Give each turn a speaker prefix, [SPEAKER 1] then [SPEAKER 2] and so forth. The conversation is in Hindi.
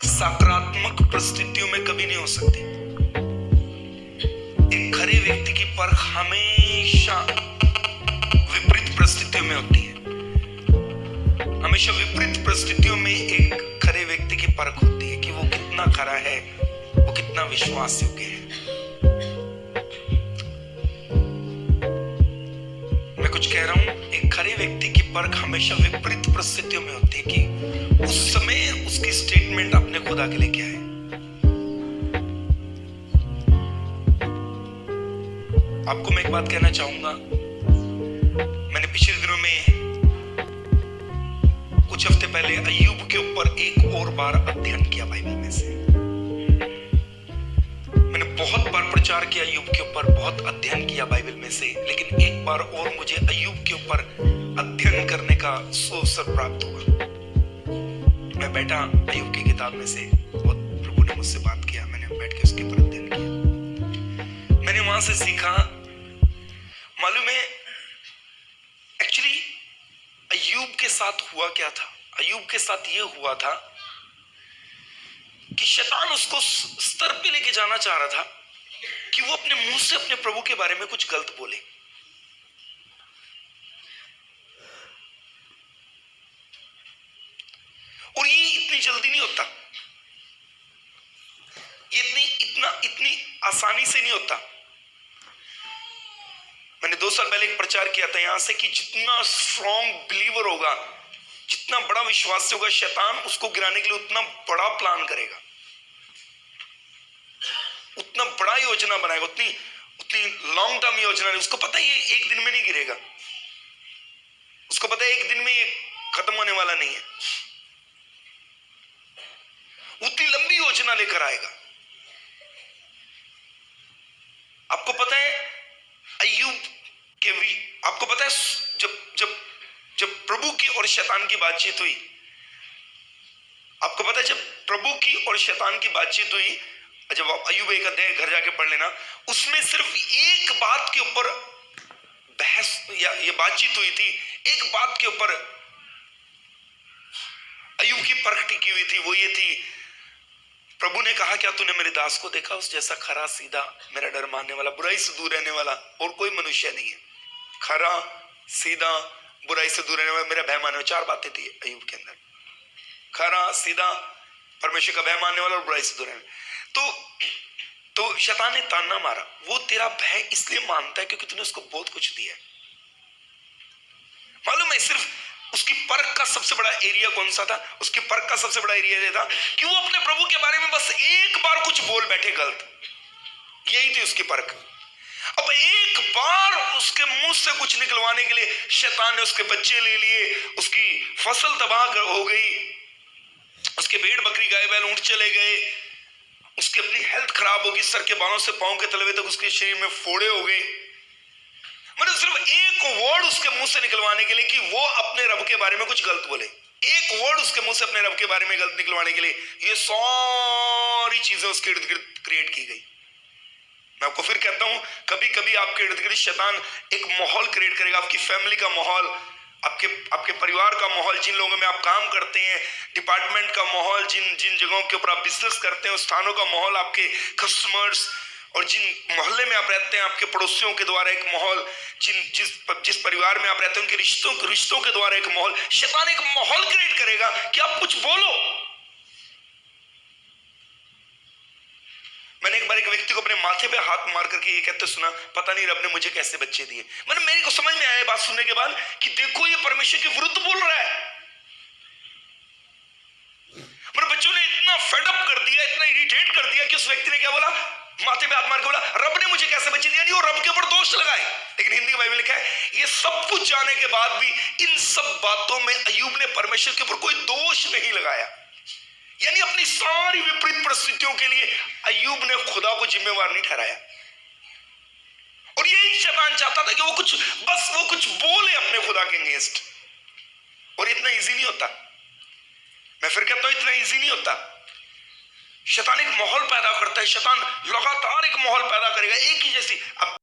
[SPEAKER 1] सकारात्मक परिस्थितियों में कभी नहीं हो सकती। एक खरे व्यक्ति की परख हमेशा विपरीत परिस्थितियों में होती है। हमेशा विपरीत परिस्थितियों में एक खरे व्यक्ति की परख होती है कि वो कितना खरा है, वो कितना विश्वास योग्य है। मैं कुछ कह रहा हूं, एक खरे व्यक्ति की परख हमेशा विपरीत परिस्थितियों में होती है कि उस समय उसकी स्टेटमेंट अपने खुदा के लिए क्या है। आपको मैं एक बात कहना चाहूंगा, मैंने पिछले दिनों में कुछ हफ्ते पहले अय्यूब के ऊपर एक और बार अध्ययन किया बाइबल में से। मैंने बहुत बार प्रचार किया अय्यूब के ऊपर, बहुत अध्ययन किया बाइबल में से, लेकिन एक बार और मुझे अय्यूब के ऊपर अध्ययन करने का अवसर प्राप्त हुआ। मैं बैठा अय्यूब की किताब में से, बहुत प्रभु ने मुझसे बात किया, मैंने बैठ के उसके ऊपर अध्ययन किया। मैंने वहां से सीखा, मालूम है एक्चुअली अय्यूब के साथ हुआ क्या था। अय्यूब के साथ ये हुआ था कि शैतान उसको स्तर पे लेके जाना चाह रहा था कि वो अपने मुंह से अपने प्रभु के बारे में कुछ गलत बोले। और ये इतनी जल्दी नहीं होता, ये इतनी आसानी से नहीं होता। मैंने 2 साल पहले एक प्रचार किया था यहां से कि जितना स्ट्रॉन्ग बिलीवर होगा, जितना बड़ा विश्वास होगा, शैतान उसको गिराने के लिए उतना बड़ा प्लान करेगा, उतना बड़ा योजना बनाएगा, उतनी लॉन्ग टर्म योजना। उसको पता है ये एक दिन में नहीं गिरेगा, उसको पता है एक दिन में ये खत्म होने वाला नहीं है, उतनी लंबी योजना लेकर आएगा। आपको पता है अय्यूब के भी, आपको पता है जब प्रभु की और शैतान की बातचीत हुई, आपको पता है जब प्रभु की और शैतान की बातचीत हुई, जब अय्यूब एक अध्याय घर जाके पढ़ लेना, उसमें सिर्फ एक बात के ऊपर बहस या ये बातचीत हुई थी। एक बात के ऊपर अय्यूब की परख टिकी हुई थी, वो ये थी, प्रभु ने कहा क्या तूने मेरे दास को देखा, उस जैसा खरा सीधा, मेरा डर मानने वाला, बुराई से दूर रहने वाला और कोई मनुष्य नहीं है। खरा सीधा, बुराई से दूर रहने वाला, मेरा भय मानने वाला। 4 बातें थी अय्यूब के अंदर, खरा सीधा, परमेश्वर का भय मानने वाला और बुराई से दूर रहने। तो शैतान ने ताना मारा, वो तेरा भय इसलिए मानता है क्योंकि तूने उसको बहुत कुछ दिया है। मालूम है सिर्फ उसकी परख का सबसे बड़ा एरिया कौन सा था? उसकी परख का सबसे बड़ा एरिया ये था कि वो अपने प्रभु के बारे में बस एक बार कुछ बोल बैठे गलत, यही थी उसकी परख। अब एक बार उसके मुंह से कुछ निकलवाने के लिए शैतान ने उसके बच्चे ले लिए, उसकी फसल तबाह हो गई, उसके भेड़ बकरी गाय बैल ऊंट चले गए, उसकी अपनी हेल्थ खराब होगी, सर के बालों से पांव के तलवे तक उसके शरीर में फोड़े हो गए। मतलब सिर्फ एक वर्ड उसके मुंह से निकलवाने के लिए कि वो अपने रब के बारे में कुछ गलत बोले, एक वर्ड उसके मुंह से अपने रब के बारे में गलत निकलवाने के लिए ये सारी चीजें उसके इर्द गिर्द क्रिएट की गई। मैं आपको फिर कहता हूं, कभी कभी आपके इर्द गिर्द शैतान एक माहौल क्रिएट करेगा, आपकी फैमिली का माहौल, आपके परिवार का माहौल, जिन लोगों में आप काम करते हैं, डिपार्टमेंट का माहौल, जिन जगहों के ऊपर आप बिजनेस करते हैं, उस स्थानों का माहौल, आपके कस्टमर्स और जिन मोहल्ले में आप रहते हैं, आपके पड़ोसियों के द्वारा एक माहौल, जिस परिवार में आप रहते हैं उनके रिश्तों के द्वारा एक माहौल। शैतान एक माहौल क्रिएट करेगा कि आप कुछ बोलो। मैंने एक बार एक व्यक्ति को अपने माथे पे हाथ मार करके ये कहते सुना, पता नहीं रब ने मुझे कैसे बच्चे दिए। मतलब मेरे को समझ में आया बात सुनने के बाद कि देखो ये परमेश्वर के विरुद्ध बोल रहा है। मतलब बच्चों ने इतना फेडअप कर दिया, इतना इरिटेट कर दिया कि उस व्यक्ति ने क्या बोला, माथे पे हाथ मार के बोला, रब ने मुझे कैसे बच्चे दिया, नहीं वो रब के ऊपर दोष लगाए। लेकिन हिंदी की बाइबल लिखा है, ये सब कुछ जाने के बाद भी इन सब बातों में अय्यूब ने परमेश्वर के ऊपर कोई दोष नहीं लगाया। यानी अपनी सारी विपरीत परिस्थितियों के लिए अय्यूब ने खुदा को जिम्मेवार नहीं ठहराया। और यही शैतान चाहता था कि वो कुछ बोले अपने खुदा के अगेंस्ट। और इतना इजी नहीं होता, मैं फिर कहता हूं इतना इजी नहीं होता। शैतान एक माहौल पैदा करता है, शैतान लगातार एक माहौल पैदा करेगा एक ही जैसी। अब